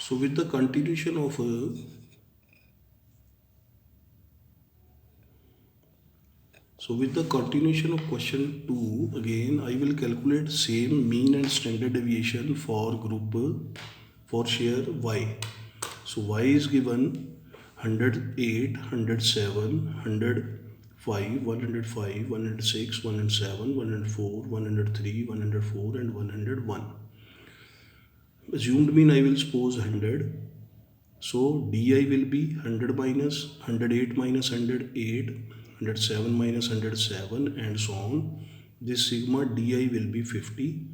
So with the continuation of question 2, again I will calculate same mean and standard deviation for group for share y. So y is given 108, 107, 105, 105, 106, 107, 104, 103, 104 and 101. Assumed mean I will suppose 100. So di will be 100 minus 108 minus 108, 107 minus 107 and so on. This sigma di will be 50.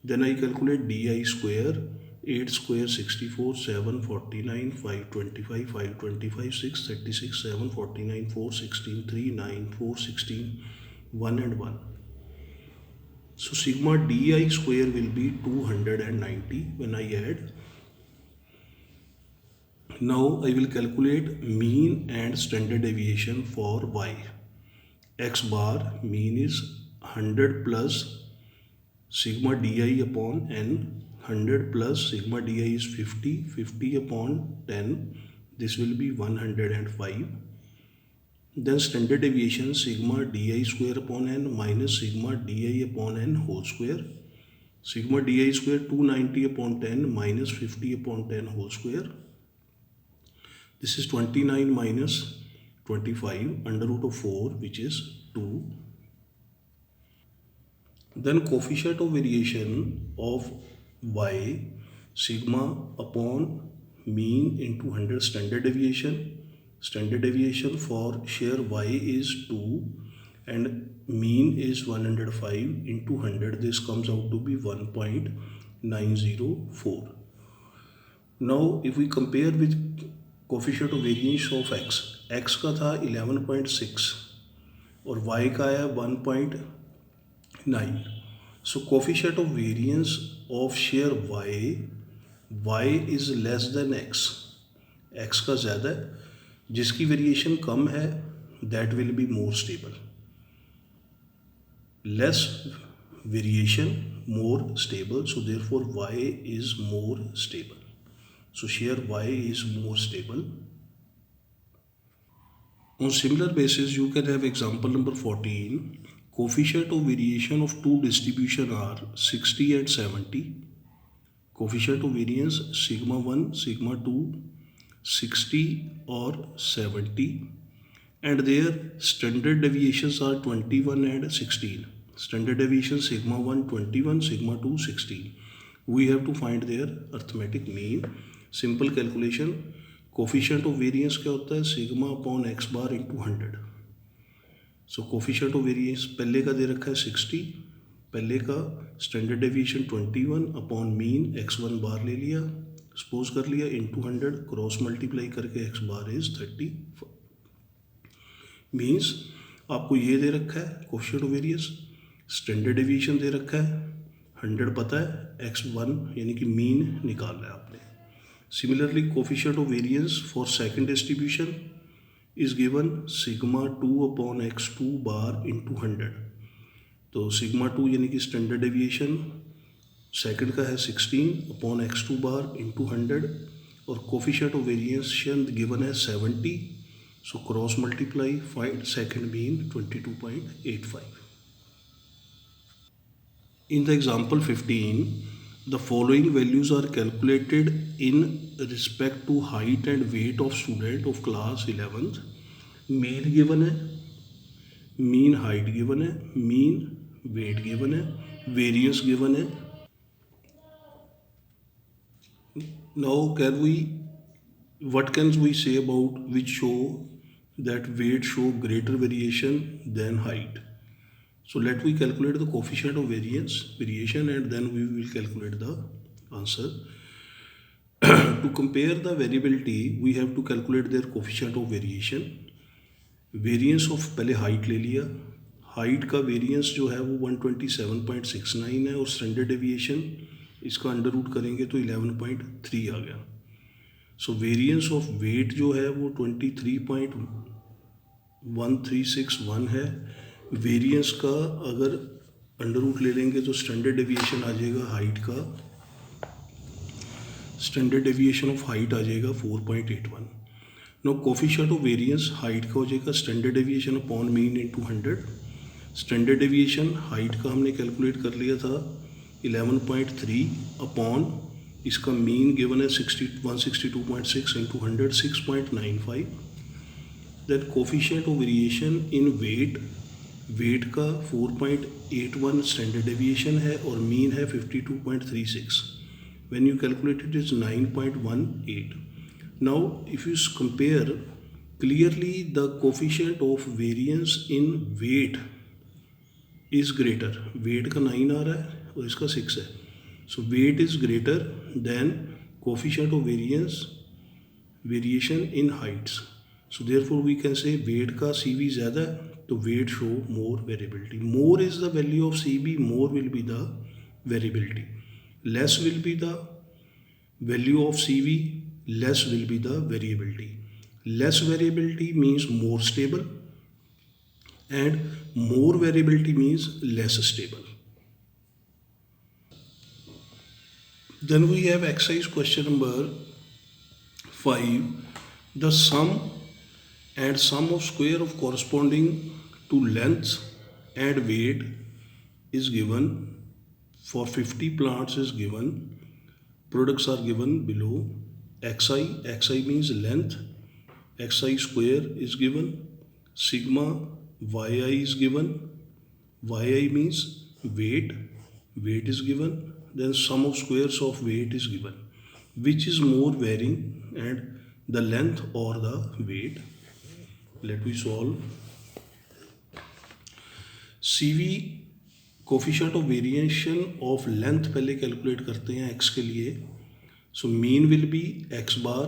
Then I calculate di square. 8 square 64, 7 49, 5 25, 5 25, 6 36, 7 49, 4 16, 3 9, 4 16, 1 and 1. So sigma di square will be 290 when I add. Now I will calculate mean and standard deviation for y. X bar mean is 100 plus sigma di upon n. 100 plus sigma di is 50. 50 upon 10. This will be 105. Then standard deviation sigma di square upon n minus sigma di upon n whole square. Sigma di square 290 upon 10 minus 50 upon 10 whole square. This is 29 minus 25 under root of 4, which is 2. Then coefficient of variation of y sigma upon mean into 100 standard deviation. Standard deviation for share y is 2 and mean is 105 into 100. This comes out to be 1.904. Now if we compare with coefficient of variance of X का था 11.6 और y का आया 1.9. So coefficient of variance of share y is less than x का ज़्यादा है, जिसकी variation कम है that will be more stable. Less variation more stable, so therefore y is more stable. So share y is more stable. On similar basis, you can have example number 14. Coefficient of variation of two distribution are 60 and 70. Coefficient of variance sigma 1, sigma 2, 60 or 70. And their standard deviations are 21 and 16. Standard deviation sigma 1, 21, sigma 2, 16. We have to find their arithmetic mean. Simple calculation. Coefficient of variance क्या होता है? Sigma upon X bar into 100. So coefficient of variance पहले का दे रखा है 60, पहले का standard deviation 21 upon mean x1 bar ले लिया, सपोज कर लिया इंटू 100, क्रॉस मल्टीप्लाई करके x बार इज 30. मीन्स आपको ये दे रखा है coefficient of variance, standard deviation दे रखा है, 100 पता है, x1 यानी कि मीन निकालना है आपने. Similarly, coefficient of variance for second distribution is given sigma 2 upon x2 bar into 100. तो sigma 2 यानी कि standard deviation second का है 16 upon x2 bar into 100 और coefficient of variance given है 70. So cross multiply, find second mean 22.85. In the example 15, the following values are calculated in respect to height and weight of student of class 11th. Mean given है, mean height given है, mean weight given है, variance given है. Now what can we say about which show that weight show greater variation than height? So let we calculate the coefficient of variation and then we will calculate the answer. To compare the variability, we have to calculate their coefficient of variation. Variance of पहले height ले लिया, height का variance जो है वो 127.69 है और standard deviation इसका अंडर रूट करेंगे तो 11.3 आ गया. So variance of weight जो है वो 23.1361 है. वेरिएंस का अगर अंडर रूट ले लेंगे तो स्टैंडर्ड डेविएशन आ जाएगा हाइट का स्टैंडर्ड डेविएशन ऑफ हाइट आ जाएगा 4.81। Now coefficient of variance height का हो जाएगा standard deviation upon mean into 100। Standard deviation height का हमने कैलकुलेट कर लिया था 11.3 अपॉन इसका मीन गिवन है 162.6 into 100 6.95। Then coefficient of variation in weight का 4.81 स्टैंडर्ड डेविएशन है और मीन है 52.36। When you calculate it is 9.18। Now if you compare clearly the coefficient of variance in weight is greater. Weight का 9 आ रहा है और इसका 6 है, so weight is greater than coefficient of variation in heights. So therefore we can say weight का CV ज़्यादा है तो weight show more variability. More is the value of CV, more will be the variability. Less will be the value of CV, less will be the variability. Less variability means more stable and more variability means less stable. Then we have exercise question number 5. The sum and sum of square of corresponding to length and weight is given. For 50 plants is given. Products are given below. xi means length, xi square is given. Sigma yi is given. Yi means weight is given. Then sum of squares of weight is given. Which is more varying, and the length or the weight? Let me solve. CV coefficient of variation of length पहले calculate करते हैं x के लिए। So mean will be x bar,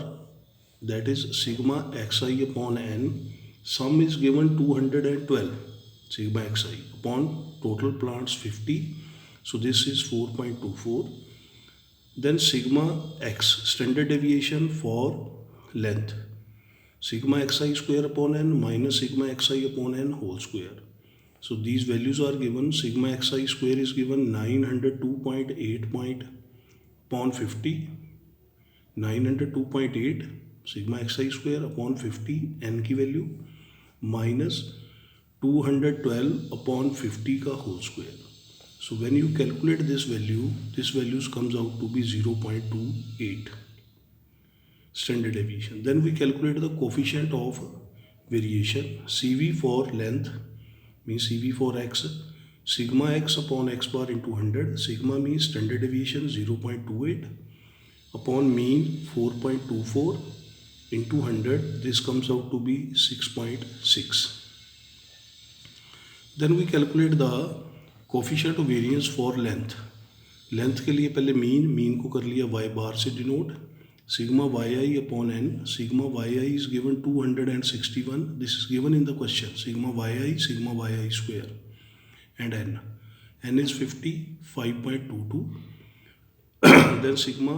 that is sigma xi upon n। Some is given 212 sigma xi upon total plants 50, so this is 4.24. Then sigma x, standard deviation for length, sigma xi square upon n minus sigma xi upon n whole square. So these values are given. Sigma xi square is given 902.8 upon 50, 902.8 sigma xi square upon 50 n की value minus 212 upon 50 का whole square. So when you calculate this values comes out to be 0.28 standard deviation. Then we calculate the coefficient of variation. CV for length means CV for x, sigma x upon x bar into 100. Sigma means standard deviation 0.28 upon mean 4.24 into 100. This comes out to be 6.6. Then we calculate the coefficient of variance for length. Length के लिए पहले mean को कर लिया y बार से denote. Sigma yi upon n, sigma yi is given 261, this is given in the question. Sigma yi square and n is 50, 5.22. Then sigma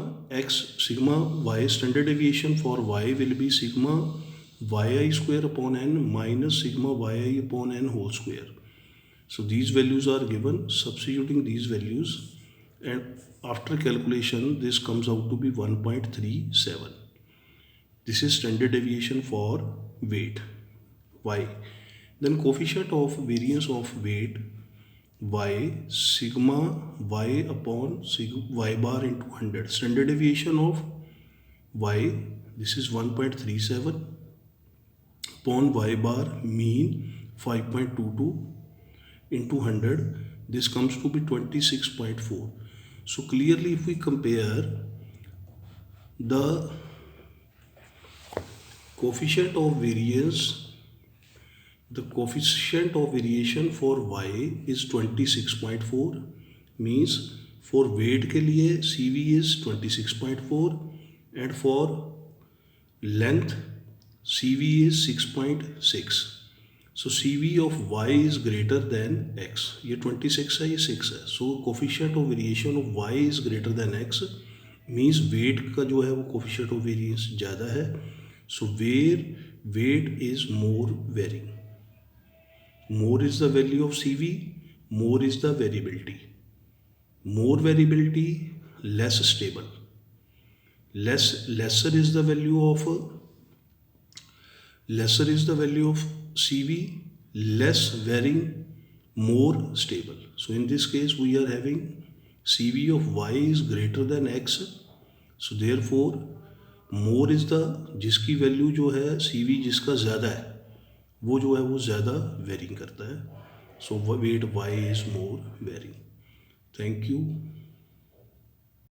y, standard deviation for y will be sigma yi square upon n minus sigma yi upon n whole square. So these values are given. Substituting these values and after calculation this comes out to be 1.37. This is standard deviation for weight y. Then coefficient of variance of weight y, sigma y upon sigma y bar into 100. Standard deviation of y, this is 1.37 upon y bar mean 5.22 into 100, this comes to be 26.4. So clearly if we compare the coefficient of variance, the coefficient of variation for y is 26.4, means for weight के लिए CV is 26.4 and for length CV is 6.6. So CV of y is greater than x. ये 26 है, ये 6 है. So coefficient of variation of y is greater than x means weight का जो है वो coefficient of variance ज़्यादा है. So where weight is more varying. More is the value of CV, more is the variability. More variability, less stable. lesser is the value of CV, less varying, more stable. So in this case we are having CV of y is greater than x. So therefore more is the जिसकी value जो है CV जिसका ज़्यादा है वो जो है वो ज़्यादा वेरिंग करता है. So weight y is more varying. Thank you.